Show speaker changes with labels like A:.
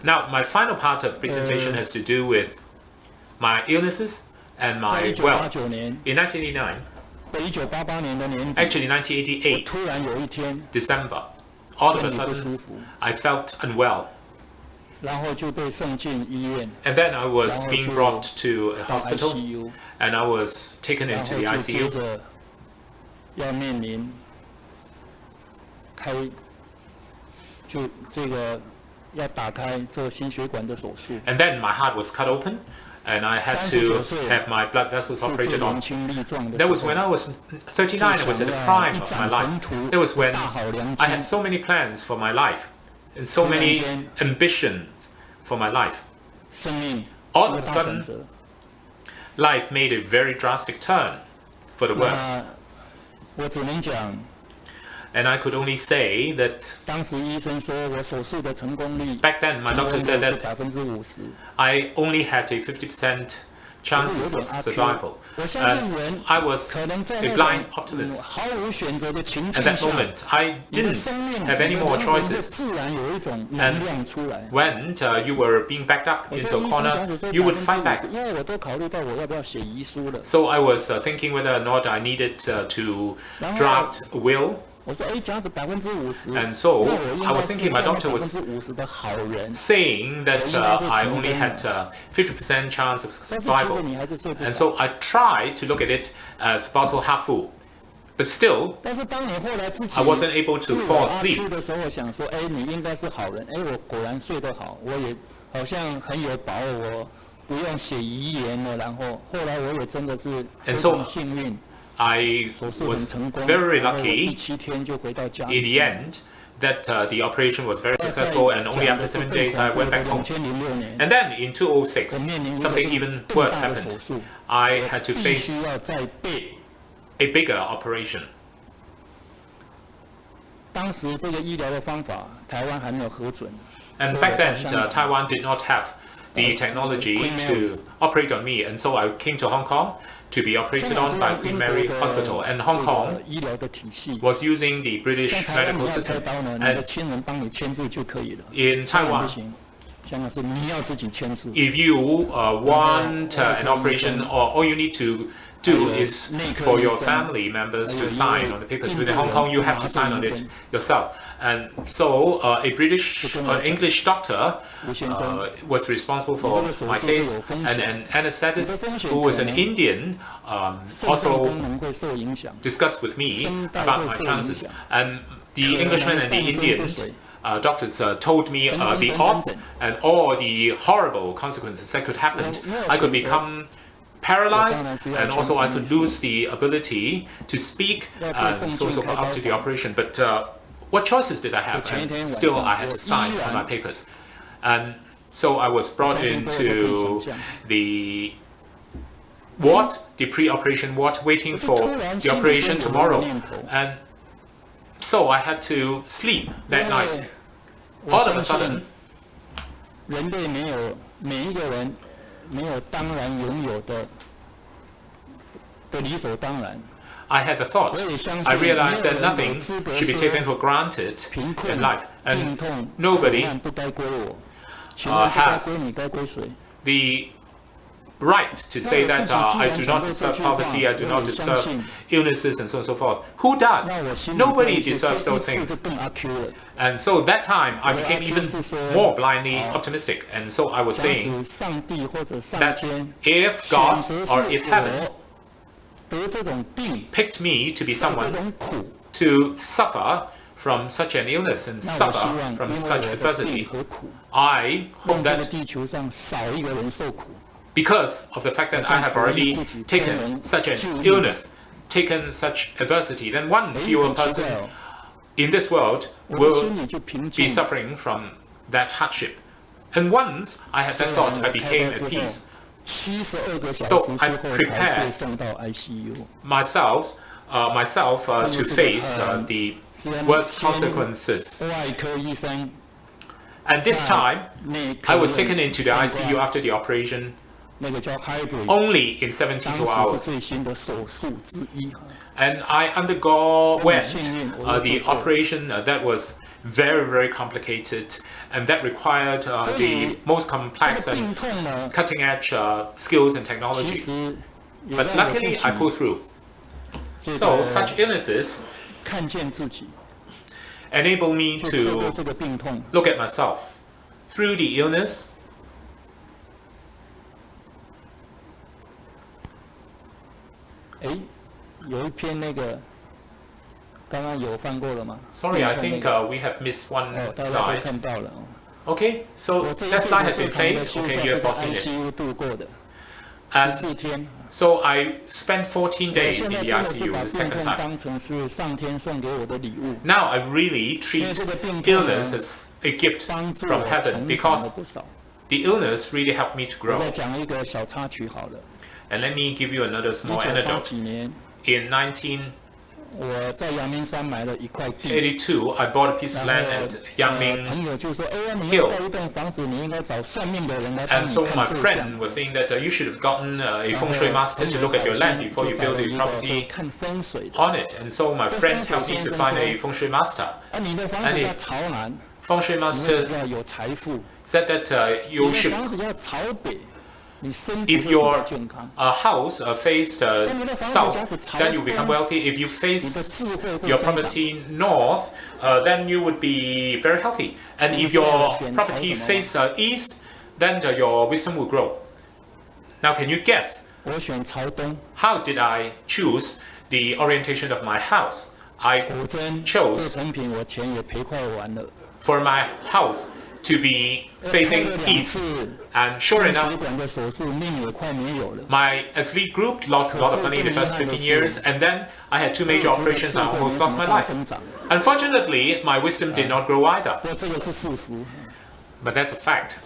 A: Now, my final part of presentation has to do with my illnesses and my wealth. In 1989, actually 1988, December, all of a sudden, I felt unwell. And then I was being brought to a hospital, and I was taken into the ICU. And then my heart was cut open, and I had to have my blood vessels operated on. That was when I was 39. I was at the prime of my life. That was when I had so many plans for my life and so many ambitions for my life. All of a sudden, life made a very drastic turn for the worse. And I could only say that back then my doctor said that I only had a 50% chances of survival. And I was a blind optimist. At that moment, I didn't have any more choices. And when you were being backed up into a corner, you would fight back. So I was thinking whether or not I needed to draft a will. And so I was thinking my doctor was saying that I only had 50% chance of survival. And so I tried to look at it as bottle half full. But still, I wasn't able to fall asleep. And so I was very lucky in the end that the operation was very successful, and only after 7 days I went back home. And then in 2006, something even worse happened. I had to face a bigger operation. And back then, Taiwan did not have the technology to operate on me, and so I came to Hong Kong to be operated on by Queen Mary Hospital. And Hong Kong was using the British medical system. And in Taiwan, if you want an operation, all you need to do is for your family members to sign on the papers. But in Hong Kong, you have to sign on it yourself. And so a British English doctor was responsible for my case, and an anesthetist who was an Indian also discussed with me about my chances. And the Englishman and the Indian doctors told me the odds and all the horrible consequences that could happen. I could become paralyzed, and also I could lose the ability to speak, and so forth after the operation. But what choices did I have? And still, I had to sign on my papers. And so I was brought into the ward, the pre-operation ward, waiting for the operation tomorrow. And so I had to sleep that night. All of a sudden, I had the thought. I realized that nothing should be taken for granted in life, and nobody has the right to say that I do not deserve poverty, I do not deserve illnesses, and so on and so forth. Who does? Nobody deserves those things. And so that time I became even more blindly optimistic, and so I was saying that if God or if heaven picked me to be someone to suffer from such an illness and suffer from such adversity, I hope that because of the fact that I have already taken such an illness, taken such adversity, then one fewer person in this world will be suffering from that hardship. And once I had that thought, I became at peace. So I prepared myself to face the worst consequences. And this time, I was taken into the ICU after the operation only in 72 hours. And I underwent the operation that was very, very complicated, and that required the most complex and cutting-edge skills and technology. But luckily, I pulled through. So such illnesses enable me to look at myself. Through the illness, sorry, I think we have missed one slide. Okay, so that slide has been played. Okay, you have all seen it. And so I spent 14 days in the ICU the second time. Now I really treat illness as a gift from heaven because the illness really helped me to grow. And let me give you another small anecdote. In 1982, I bought a piece of land at Yangming Hill. And so my friend was saying that you should have gotten a feng shui master to look at your land before you build a property on it. And so my friend helped me to find a feng shui master. And the feng shui master said that you should, if your house faced south, then you become wealthy. If you face your property north, then you would be very healthy. And if your property face east, then your wisdom will grow. Now, can you guess? How did I choose the orientation of my house? I chose for my house to be facing east. And sure enough, my athlete group lost a lot of money in the first 15 years, and then I had 2 major operations and I almost lost my life. Unfortunately, my wisdom did not grow either. But that's a fact.